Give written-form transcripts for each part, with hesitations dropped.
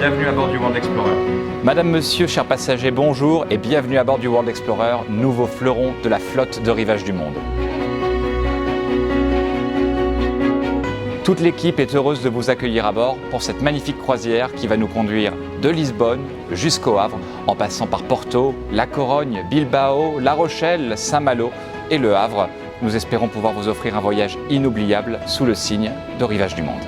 bienvenue à bord du World Explorer. Madame, monsieur, chers passagers, bonjour et bienvenue à bord du World Explorer, nouveau fleuron de la flotte de rivage du monde. Toute l'équipe est heureuse de vous accueillir à bord pour cette magnifique croisière qui va nous conduire de Lisbonne jusqu'au Havre, en passant par Porto, La Corogne, Bilbao, La Rochelle, Saint-Malo et Le Havre. Nous espérons pouvoir vous offrir un voyage inoubliable sous le signe de Rivage du Monde.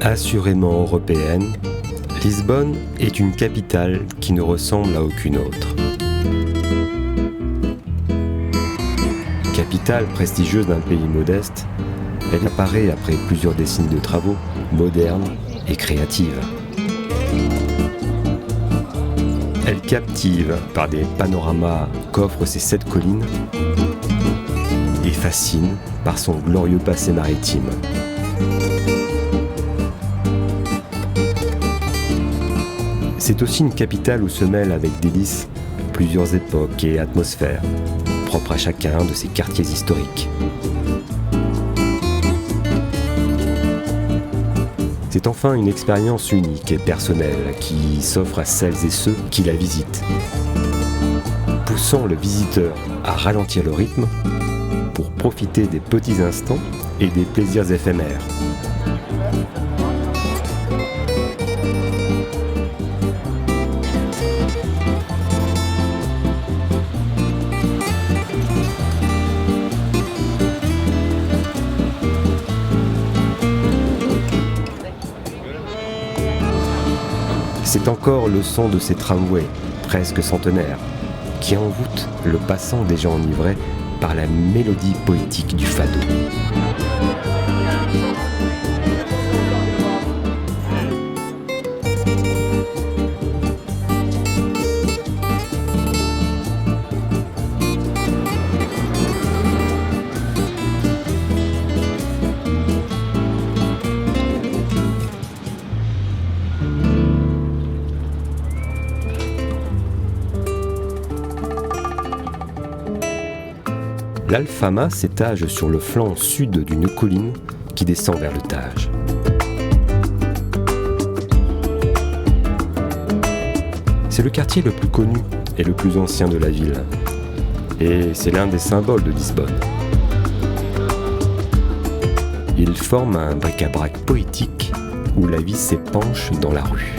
Assurément européenne, Lisbonne est une capitale qui ne ressemble à aucune autre. Capitale prestigieuse d'un pays modeste, elle apparaît après plusieurs décennies de travaux, moderne et créative. Elle captive par des panoramas qu'offrent ses 7 collines et fascine par son glorieux passé maritime. C'est aussi une capitale où se mêlent avec délice plusieurs époques et atmosphères, propres à chacun de ses quartiers historiques. C'est enfin une expérience unique et personnelle qui s'offre à celles et ceux qui la visitent, poussant le visiteur à ralentir le rythme pour profiter des petits instants et des plaisirs éphémères. C'est encore le son de ces tramways, presque centenaires, qui envoûtent le passant déjà enivré par la mélodie poétique du fado. L'Alfama s'étage sur le flanc sud d'une colline qui descend vers le Tage. C'est le quartier le plus connu et le plus ancien de la ville. Et c'est l'un des symboles de Lisbonne. Il forme un bric-à-brac poétique où la vie s'épanche dans la rue.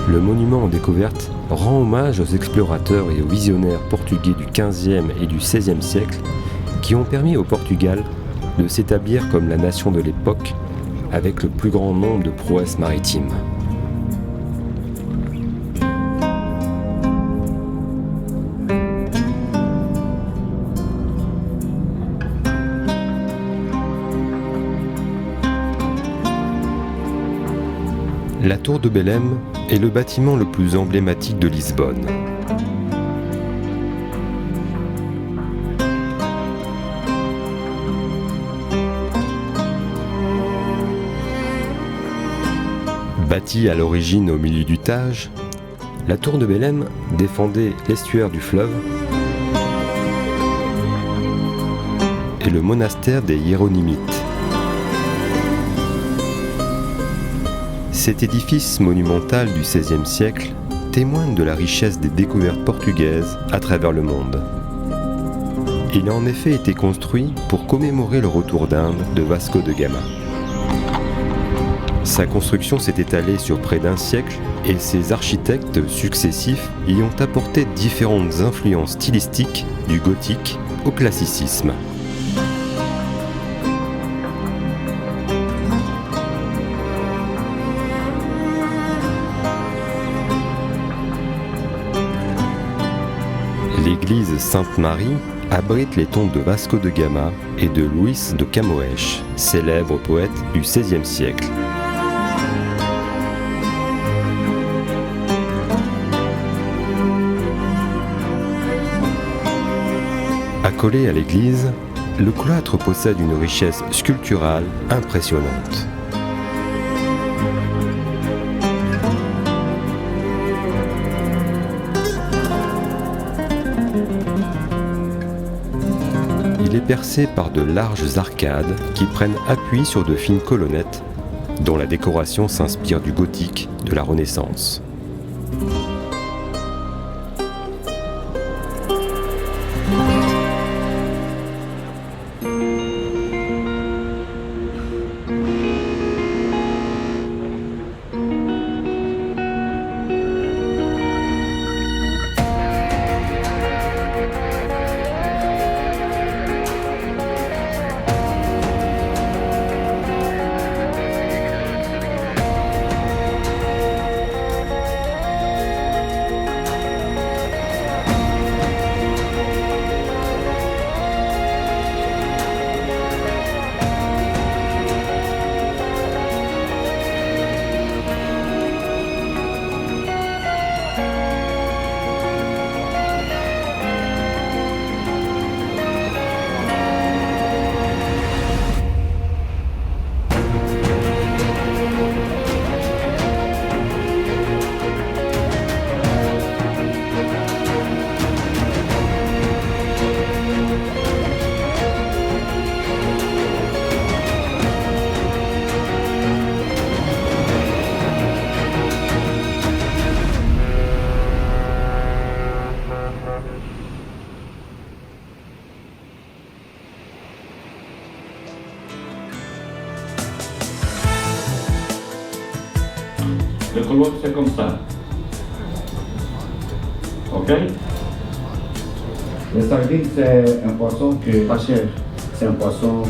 Le monument en découverte rend hommage aux explorateurs et aux visionnaires portugais du XVe et du XVIe siècle qui ont permis au Portugal de s'établir comme la nation de l'époque avec le plus grand nombre de prouesses maritimes. La tour de Belém est le bâtiment le plus emblématique de Lisbonne. Bâtie à l'origine au milieu du Tage, La tour de Belém défendait l'estuaire du fleuve et le monastère des Hiéronymites. Cet édifice monumental du XVIe siècle témoigne de la richesse des découvertes portugaises à travers le monde. Il a en effet été construit pour commémorer le retour d'Inde de Vasco de Gama. Sa construction s'est étalée sur près d'un siècle et ses architectes successifs y ont apporté différentes influences stylistiques du gothique au classicisme. L'église Sainte-Marie abrite les tombes de Vasco de Gama et de Luís de Camões, célèbre poète du XVIe siècle. Accolé à l'église, le cloître possède une richesse sculpturale impressionnante. Il est percé par de larges arcades qui prennent appui sur de fines colonnettes dont la décoration s'inspire du gothique de la Renaissance. Le colloque, c'est comme ça. Ok? Le sardine, c'est un poisson qui est pas cher. C'est un poisson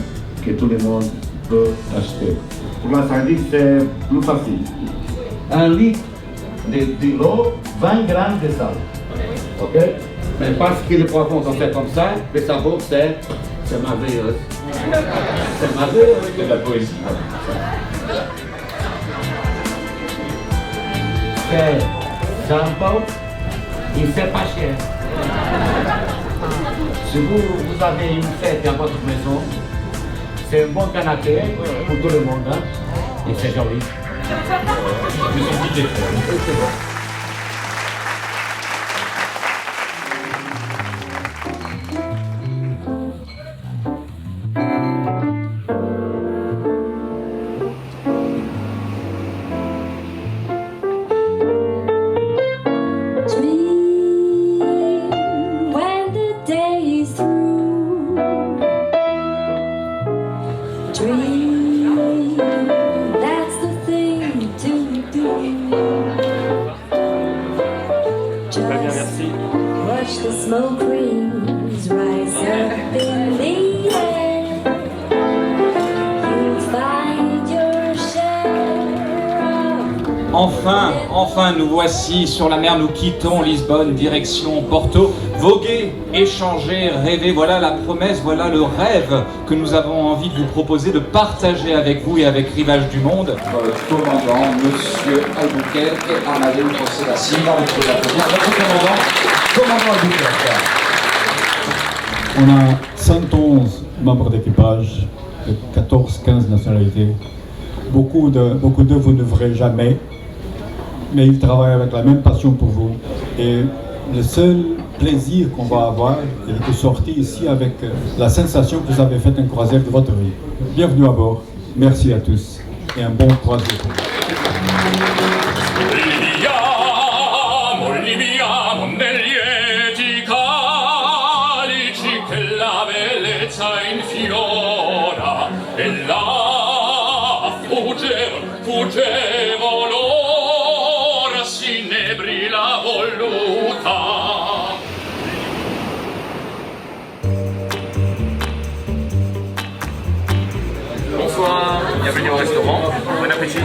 que tout le monde peut acheter. Pour la sardine, c'est plus facile. 1 litre de l'eau, 20 grammes de sel. Ok? Mais parce que les poissons sont faits comme ça, le sabot, c'est merveilleux. C'est merveilleux. C'est de la poésie. C'est jambon et c'est pas cher. Si vous avez une fête dans votre maison, c'est un bon canapé pour tout le monde, hein? Et c'est joli. C'est bon. Enfin, nous voici sur la mer, nous quittons Lisbonne, direction Porto. Voguer, échanger, rêver, voilà la promesse, voilà le rêve que nous avons envie de vous proposer, de partager avec vous et avec Rivage du Monde. Commandant, Monsieur Albuquerque, Amadeu José da Silva, votre commandant Albuquerque. On a 111 membres d'équipage de 14-15 nationalités. Beaucoup d'eux vous ne verrez jamais. mais ils travaillent avec la même passion pour vous. Et le seul plaisir qu'on va avoir est de sortir ici avec la sensation que vous avez fait une croisière de votre vie. Bienvenue à bord. Merci à tous et un bon croisière. Liviamo negli lieti calici che la bellezza infiora e là fuggevo l'ora s'inebri la voluta. Bonsoir, bienvenue au restaurant, bon appétit.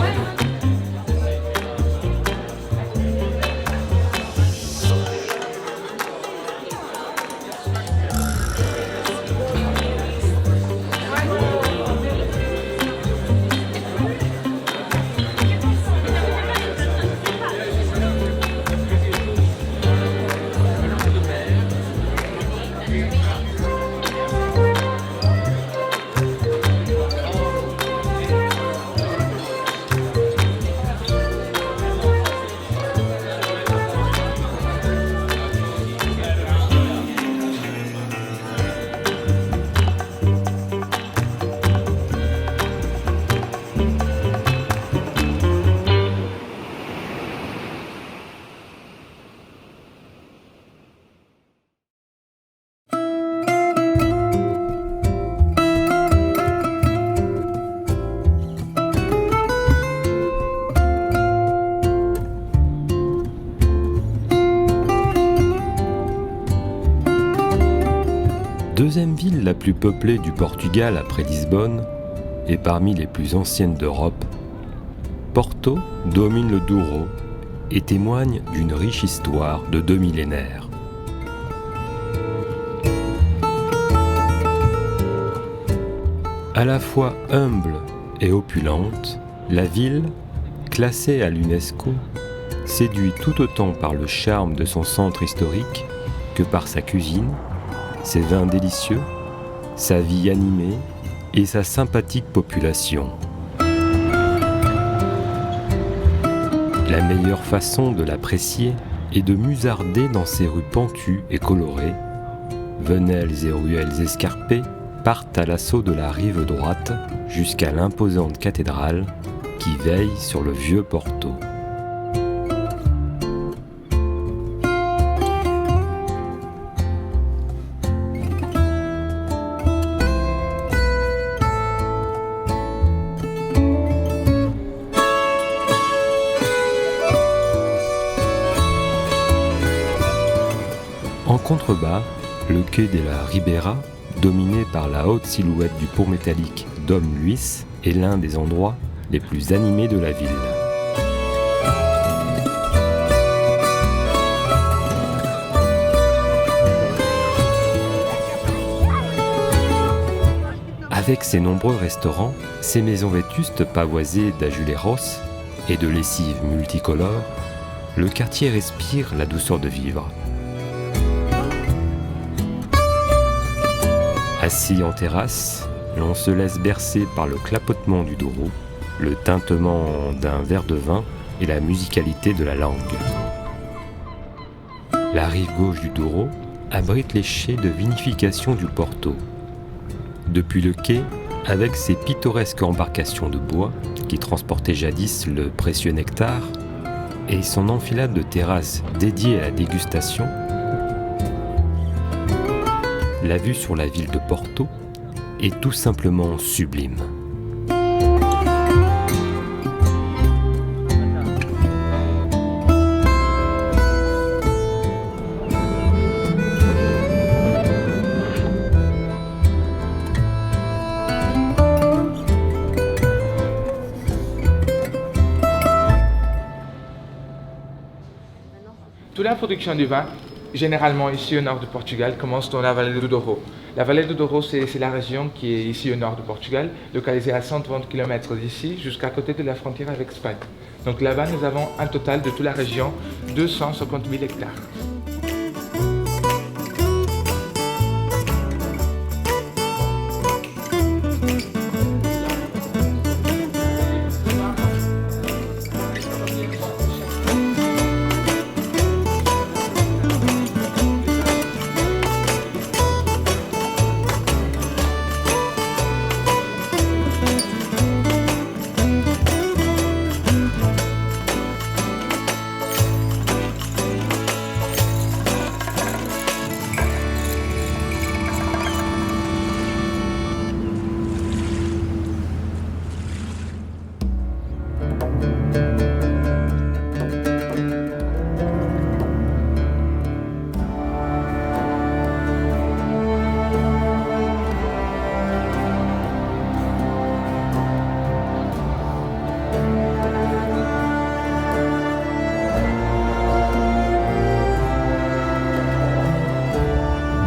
Deuxième ville la plus peuplée du Portugal après Lisbonne et parmi les plus anciennes d'Europe, Porto domine le Douro et témoigne d'une riche histoire de 2 millénaires. À la fois humble et opulente, la ville, classée à l'UNESCO, séduit tout autant par le charme de son centre historique que par sa cuisine, ses vins délicieux, sa vie animée et sa sympathique population. La meilleure façon de l'apprécier est de musarder dans ses rues pentues et colorées. Venelles et ruelles escarpées partent à l'assaut de la rive droite jusqu'à l'imposante cathédrale qui veille sur le vieux Porto. En contrebas, le quai de la Ribeira, dominé par la haute silhouette du pont métallique Dom Luís, est l'un des endroits les plus animés de la ville. Avec ses nombreux restaurants, ses maisons vétustes pavoisées d'azuleros et de lessives multicolores, le quartier respire la douceur de vivre. Assis en terrasse, l'on se laisse bercer par le clapotement du Douro, le tintement d'un verre de vin et la musicalité de la langue. La rive gauche du Douro abrite les chais de vinification du Porto. Depuis le quai, avec ses pittoresques embarcations de bois qui transportaient jadis le précieux nectar, et son enfilade de terrasses dédiées à la dégustation, la vue sur la ville de Porto est tout simplement sublime. Toute la production du vin, généralement ici au nord du Portugal, commence dans la vallée du Douro. La vallée du Douro, c'est la région qui est ici au nord du Portugal, localisée à 130 km d'ici, jusqu'à côté de la frontière avec Espagne. Donc là-bas, nous avons un total de toute la région, 250 000 hectares.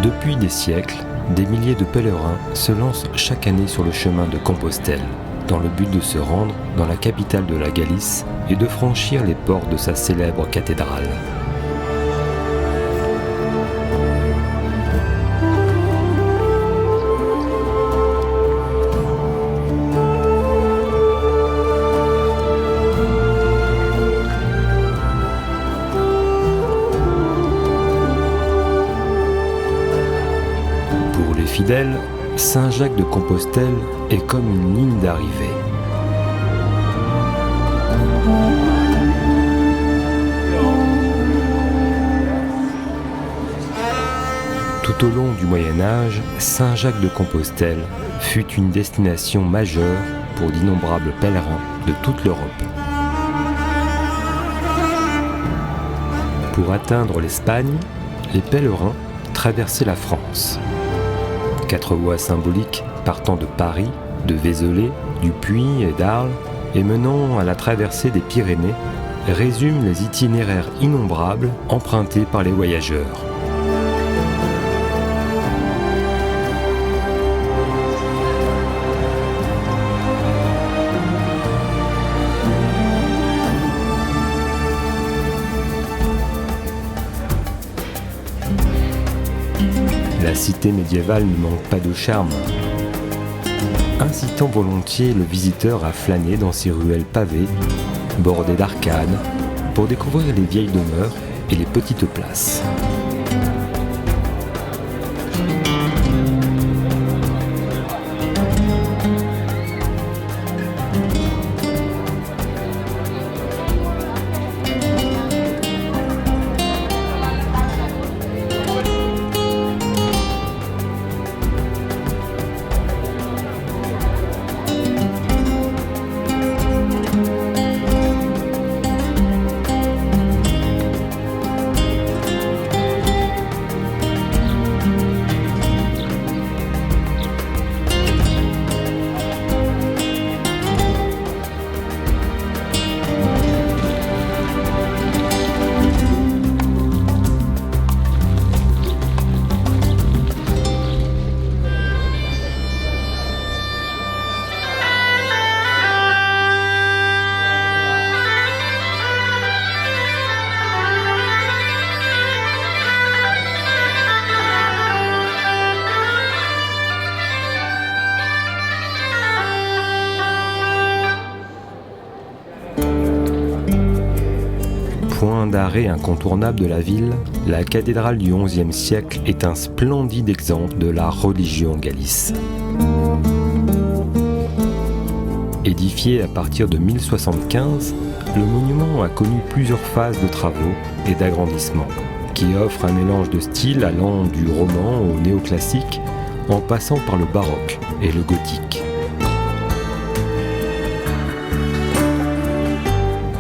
Depuis des siècles, des milliers de pèlerins se lancent chaque année sur le chemin de Compostelle, dans le but de se rendre dans la capitale de la Galice et de franchir les portes de sa célèbre cathédrale. Pour les fidèles, Saint-Jacques de Compostelle est comme une ligne d'arrivée. Tout au long du Moyen-Âge, Saint-Jacques de Compostelle fut une destination majeure pour d'innombrables pèlerins de toute l'Europe. Pour atteindre l'Espagne, les pèlerins traversaient la France. 4 voies symboliques partant de Paris, de Vézelay, du Puy et d'Arles et menant à la traversée des Pyrénées résument les itinéraires innombrables empruntés par les voyageurs. La cité médiévale ne manque pas de charme, incitant volontiers le visiteur à flâner dans ses ruelles pavées, bordées d'arcades, pour découvrir les vieilles demeures et les petites places. Point d'arrêt incontournable de la ville, la cathédrale du XIe siècle est un splendide exemple de la religion en Galice. Édifié à partir de 1075, le monument a connu plusieurs phases de travaux et d'agrandissement, qui offrent un mélange de styles allant du roman au néoclassique, en passant par le baroque et le gothique.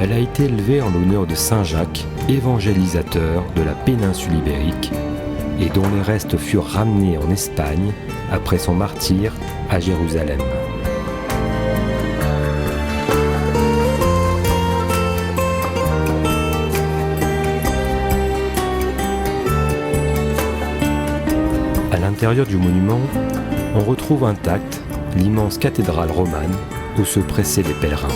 Elle a été élevée en l'honneur de Saint Jacques, évangélisateur de la péninsule ibérique, et dont les restes furent ramenés en Espagne après son martyre à Jérusalem. À l'intérieur du monument, on retrouve intacte l'immense cathédrale romane où se pressaient les pèlerins.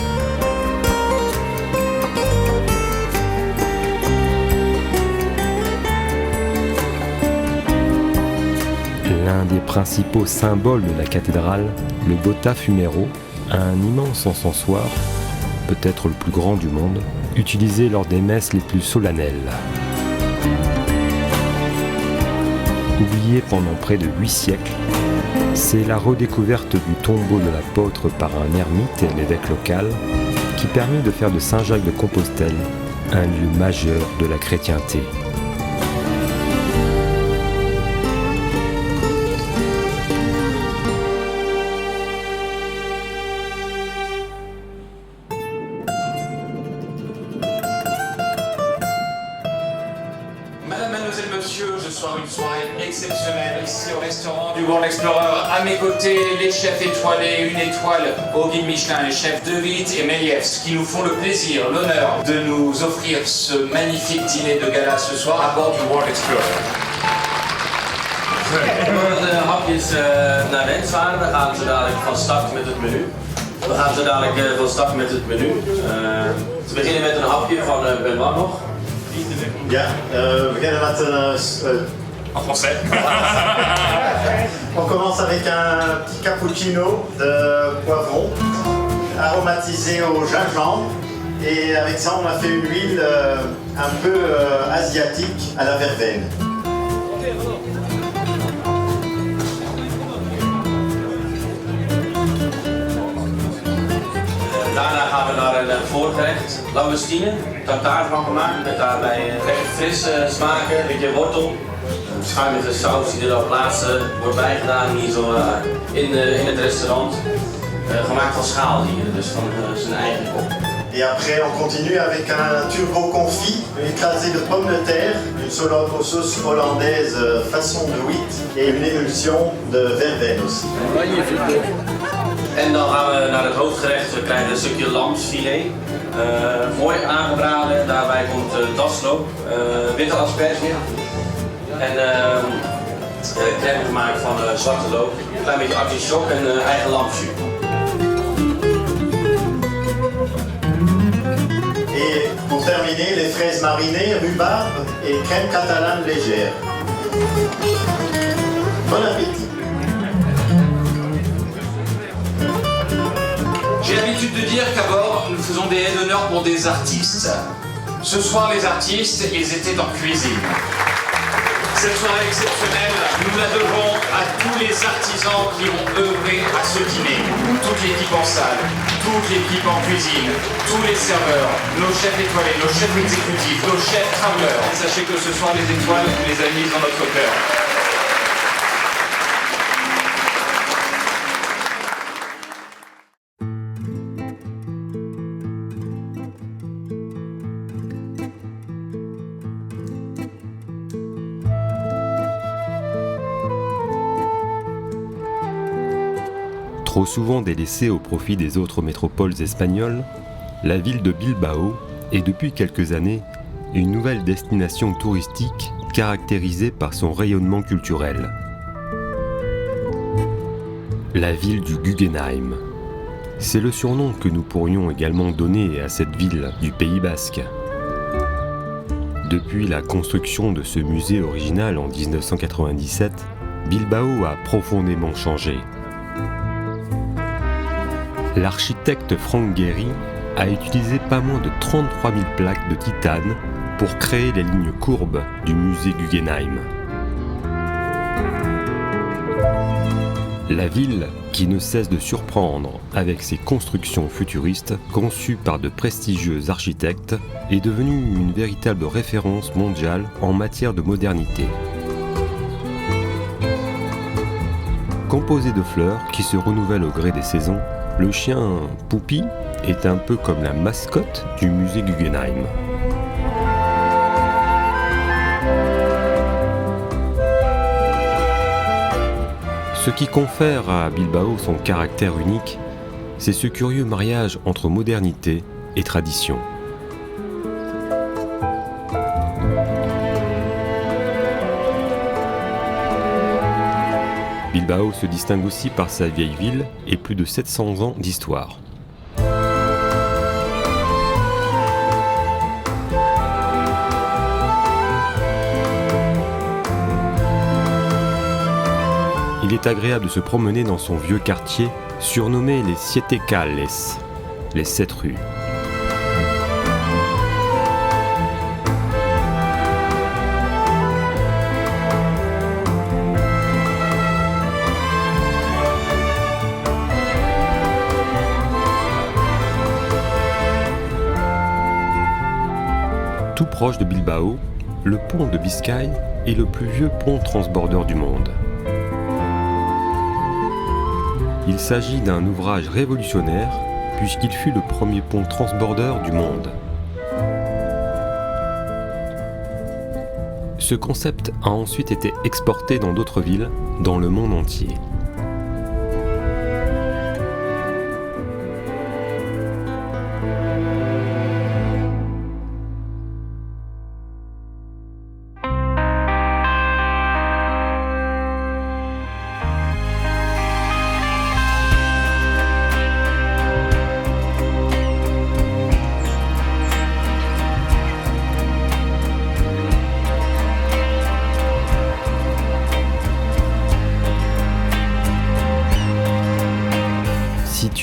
L'un des principaux symboles de la cathédrale, le Botta Fumero, a un immense encensoir, peut-être le plus grand du monde, utilisé lors des messes les plus solennelles. Oublié pendant près de 8 siècles, c'est la redécouverte du tombeau de l'apôtre par un ermite et l'évêque local qui permit de faire de Saint-Jacques de Compostelle un lieu majeur de la chrétienté. Mesdemoiselles, Messieurs, ce soir une soirée exceptionnelle ici au restaurant du World Explorer. À mes côtés, les chefs étoilés, une étoile au guide Michelin, les chefs De Witt et Melievs, qui nous font le plaisir, l'honneur de nous offrir ce magnifique dîner de gala ce soir à bord du World Explorer. Worden de hapjes naar wens waren, dan gaan ze dadelijk van start met het menu. We gaan zo dadelijk van start met het menu. Te beginnen met een hapje van Benoît nog. Ja, we beginnen met een... En français. On commence avec un petit cappuccino de poivron aromatisé au gingembre. Et avec ça, on a fait une huile un peu asiatique à la verveine. Daarna gaan we naar een voorgerecht, langoustine, tartaar van gemaakt, met daarbij lekker frisse smaken, een beetje wortel. Een schuimige saus die er op laatste wordt bijgedaan hier zo in het restaurant. Gemaakt van schaaldieren, dus van zijn eigen kop. Et après, on continue avec un turbo confit, une écrasée de pommes de terre, une sauce hollandaise façon druite et une émulsion de verveine aussi. Magnifique. En dan gaan we naar het hoofdgerecht. We krijgen een stukje lamsfilet. Mooi aangebraden. Daarbij komt dasloop, witte asperge. En crème gemaakt van zwarte loop. Een klein beetje artichok en eigen lamsjus. Et pour terminer, les fraises marinées, rhubarbe et crème catalane légère. Bon appétit! J'ai l'habitude de dire qu'à bord, nous faisons des aides d'honneur pour des artistes. Ce soir, les artistes, ils étaient en cuisine. Cette soirée exceptionnelle, nous la devons à tous les artisans qui ont œuvré à ce dîner. Toute l'équipe en salle, toute l'équipe en cuisine, tous les serveurs, nos chefs étoilés, nos chefs exécutifs, nos chefs travelers. Sachez que ce soir, les étoiles, vous les avez mises dans notre cœur. Trop souvent délaissée au profit des autres métropoles espagnoles, la ville de Bilbao est depuis quelques années une nouvelle destination touristique caractérisée par son rayonnement culturel. La ville du Guggenheim. C'est le surnom que nous pourrions également donner à cette ville du Pays Basque. Depuis la construction de ce musée original en 1997, Bilbao a profondément changé. L'architecte Frank Gehry a utilisé pas moins de 33 000 plaques de titane pour créer les lignes courbes du musée Guggenheim. La ville, qui ne cesse de surprendre avec ses constructions futuristes conçues par de prestigieux architectes, est devenue une véritable référence mondiale en matière de modernité. Composé de fleurs qui se renouvellent au gré des saisons, le chien Poupy est un peu comme la mascotte du musée Guggenheim. Ce qui confère à Bilbao son caractère unique, c'est ce curieux mariage entre modernité et tradition. Bilbao se distingue aussi par sa vieille ville et plus de 700 ans d'histoire. Il est agréable de se promener dans son vieux quartier, surnommé les Siete Calles, les 7 rues. Tout proche de Bilbao, le pont de Biscaye est le plus vieux pont transbordeur du monde. Il s'agit d'un ouvrage révolutionnaire puisqu'il fut le premier pont transbordeur du monde. Ce concept a ensuite été exporté dans d'autres villes dans le monde entier.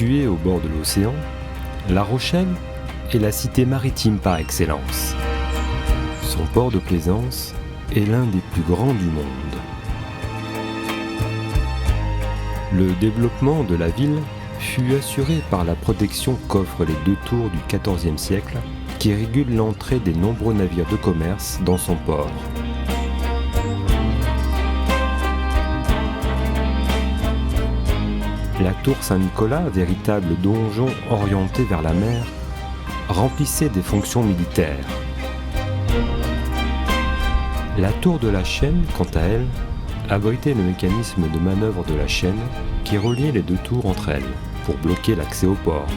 Située au bord de l'océan, La Rochelle est la cité maritime par excellence. Son port de plaisance est l'un des plus grands du monde. Le développement de la ville fut assuré par la protection qu'offrent les 2 tours du XIVe siècle qui régulent l'entrée des nombreux navires de commerce dans son port. La tour Saint-Nicolas, véritable donjon orienté vers la mer, remplissait des fonctions militaires. La tour de la chaîne, quant à elle, abritait le mécanisme de manœuvre de la chaîne qui reliait les 2 tours entre elles pour bloquer l'accès au port.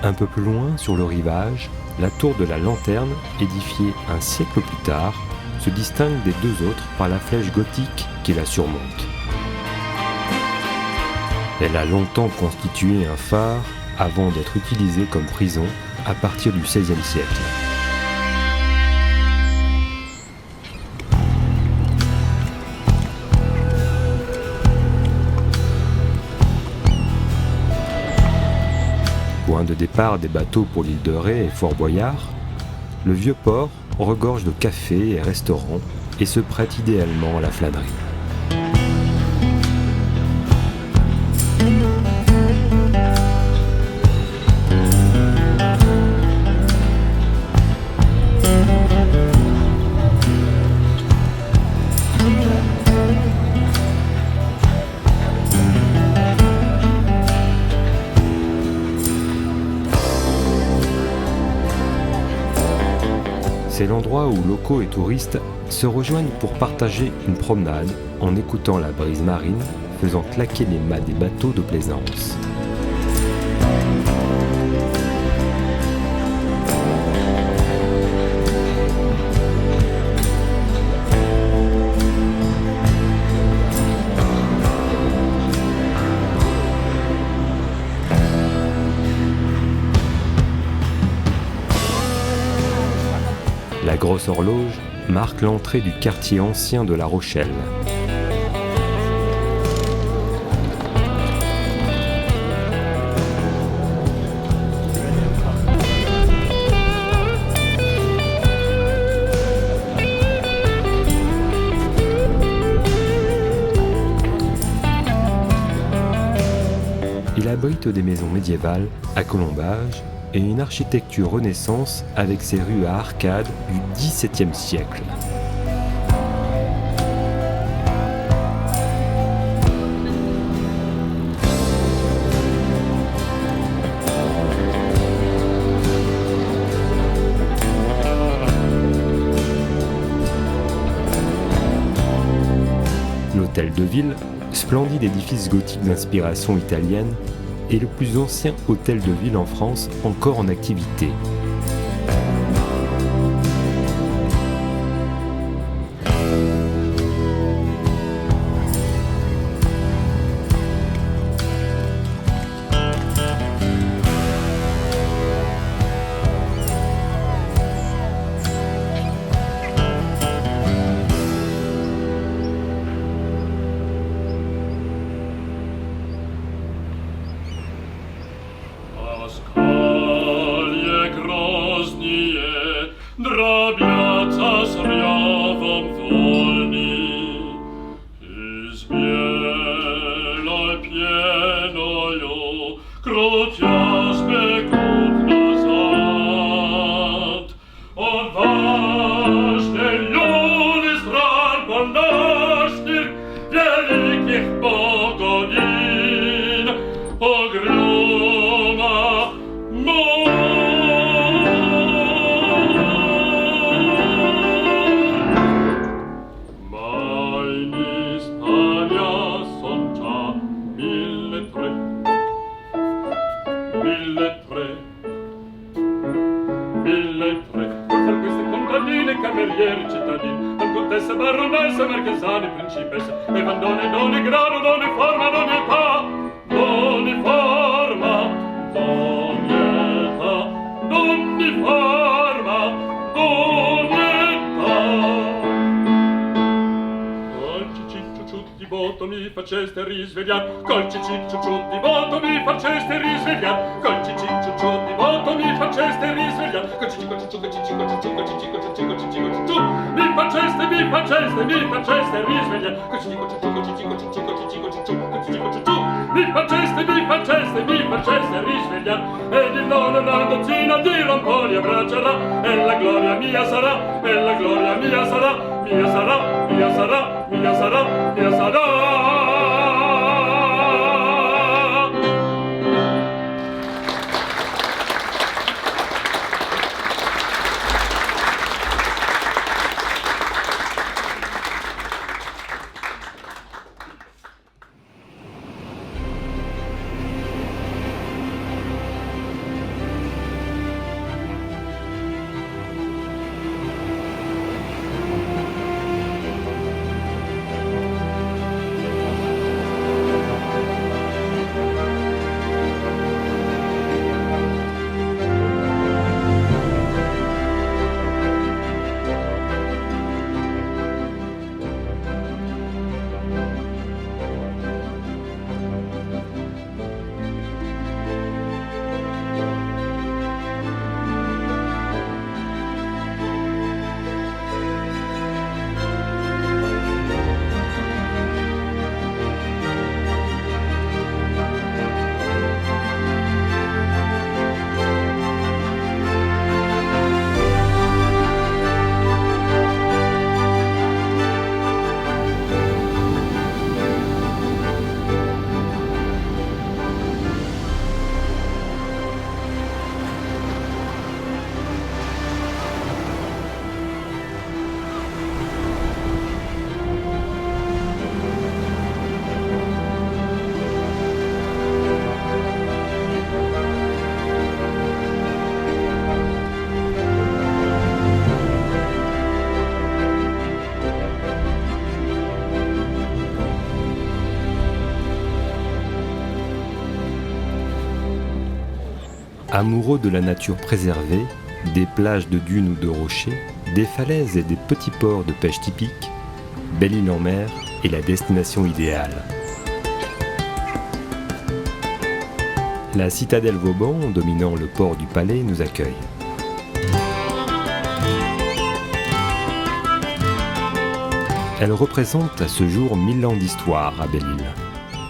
Un peu plus loin, sur le rivage, la tour de la Lanterne, édifiée un siècle plus tard, se distingue des 2 autres par la flèche gothique qui la surmonte. Elle a longtemps constitué un phare avant d'être utilisée comme prison à partir du XVIe siècle. Point de départ des bateaux pour l'île de Ré et Fort Boyard, le vieux port regorge de cafés et restaurants et se prête idéalement à la flânerie. C'est l'endroit où locaux et touristes se rejoignent pour partager une promenade en écoutant la brise marine faisant claquer les mâts des bateaux de plaisance. La grosse horloge marque l'entrée du quartier ancien de La Rochelle. Il abrite des maisons médiévales à colombages et une architecture renaissance avec ses rues à arcades du XVIIe siècle. L'hôtel de ville, splendide édifice gothique d'inspiration italienne, est le plus ancien hôtel de ville en France encore en activité. Drabiata sriavam volni, izbieloj pienojo, krotia spekut nazad. Odważne люди стран полночных, великих погонин, угрюмо camerieri cittadini, al contesse, baronesse, marchesane, principesse, e van d'ogni grado, d'ogni forma, d'ogni età, d'ogni forma, d'ogni età, d'ogni forma, d'ogni età. Dolci, ciccio, ciutti, voto mi faceste risvegliar, col ciciccio di voto mi faceste risvegliar, col ciciccio di voto mi faceste risvegliar, col ciciccio mi faceste risvegliar, col mi faceste risvegliar, ed il nome una dozzina di ramponi abbraccerà, e la gloria mia sarà, e la gloria mia sarà, mia sarà, mia sarà, mia sarà, mia sarà. Amoureux de la nature préservée, des plages de dunes ou de rochers, des falaises et des petits ports de pêche typiques, Belle-Île-en-Mer est la destination idéale. La citadelle Vauban, dominant le port du Palais, nous accueille. Elle représente à ce jour 1000 ans d'histoire à Belle-Île.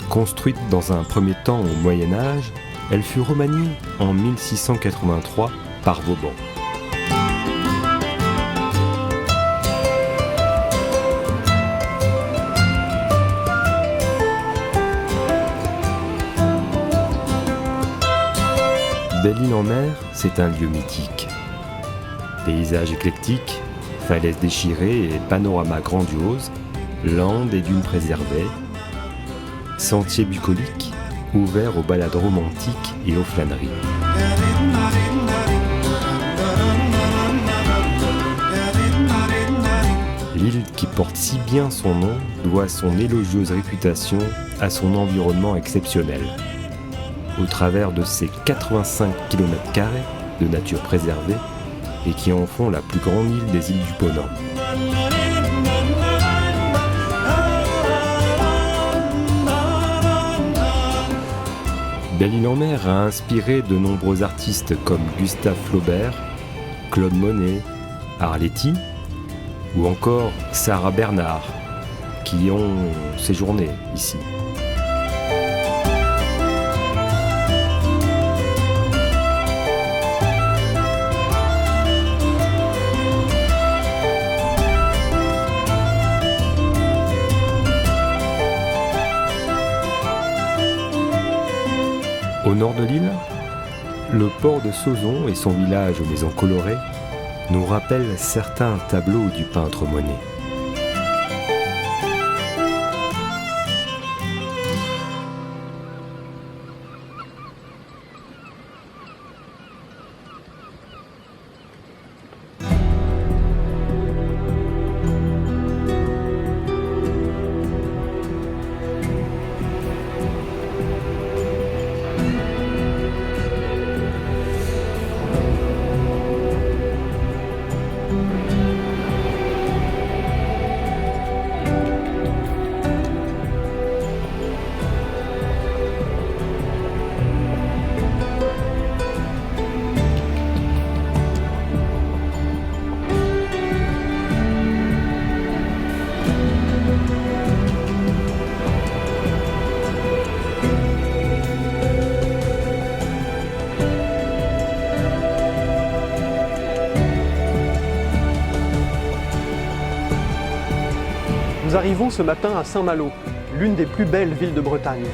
Construite dans un premier temps au Moyen-Âge, elle fut remaniée en 1683 par Vauban. Belle-Île-en-Mer, c'est un lieu mythique. Paysages éclectiques, falaises déchirées et panoramas grandioses, landes et dunes préservées, sentiers bucoliques, ouverts aux balades romantiques et aux flâneries. L'île qui porte si bien son nom doit son élogieuse réputation à son environnement exceptionnel. Au travers de ses 85 km² de nature préservée et qui en font la plus grande île des îles du Ponant. Belle-Île-en-Mer a inspiré de nombreux artistes comme Gustave Flaubert, Claude Monet, Arletty ou encore Sarah Bernard qui ont séjourné ici. Au nord de l'île, le port de Sauzon et son village aux maisons colorées nous rappellent certains tableaux du peintre Monet. Nous arrivons ce matin à Saint-Malo, l'une des plus belles villes de Bretagne.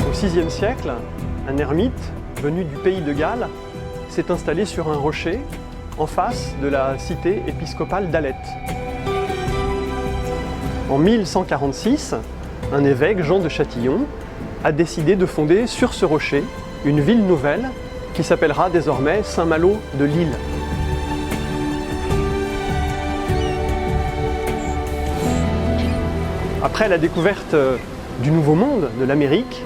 Au VIe siècle, un ermite venu du pays de Galles s'est installé sur un rocher en face de la cité épiscopale d'Alette. En 1146, un évêque, Jean de Châtillon, a décidé de fonder sur ce rocher une ville nouvelle qui s'appellera désormais Saint-Malo de Lille. Après la découverte du Nouveau Monde, de l'Amérique,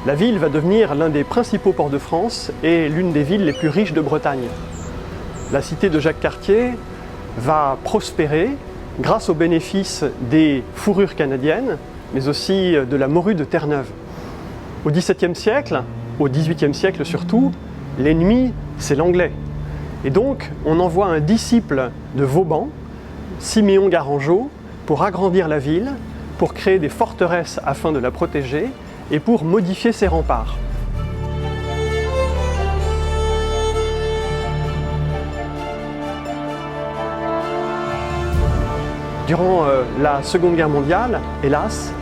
la ville va devenir l'un des principaux ports de France et l'une des villes les plus riches de Bretagne. La cité de Jacques Cartier va prospérer grâce aux bénéfices des fourrures canadiennes, mais aussi de la morue de Terre-Neuve. Au XVIIe siècle, au XVIIIe siècle surtout, l'ennemi, c'est l'anglais. Et donc, on envoie un disciple de Vauban, Siméon Garangeau, pour agrandir la ville, pour créer des forteresses afin de la protéger et pour modifier ses remparts. Durant la Seconde Guerre mondiale, hélas,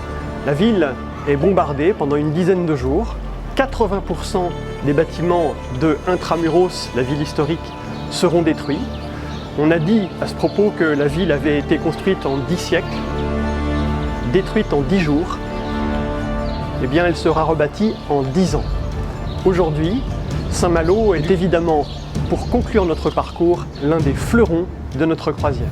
la ville est bombardée pendant une dizaine de jours. 80% des bâtiments de Intramuros, la ville historique, seront détruits. On a dit à ce propos que la ville avait été construite en 10 siècles, détruite en 10 jours. Eh bien, elle sera rebâtie en 10 ans. Aujourd'hui, Saint-Malo est évidemment, pour conclure notre parcours, l'un des fleurons de notre croisière.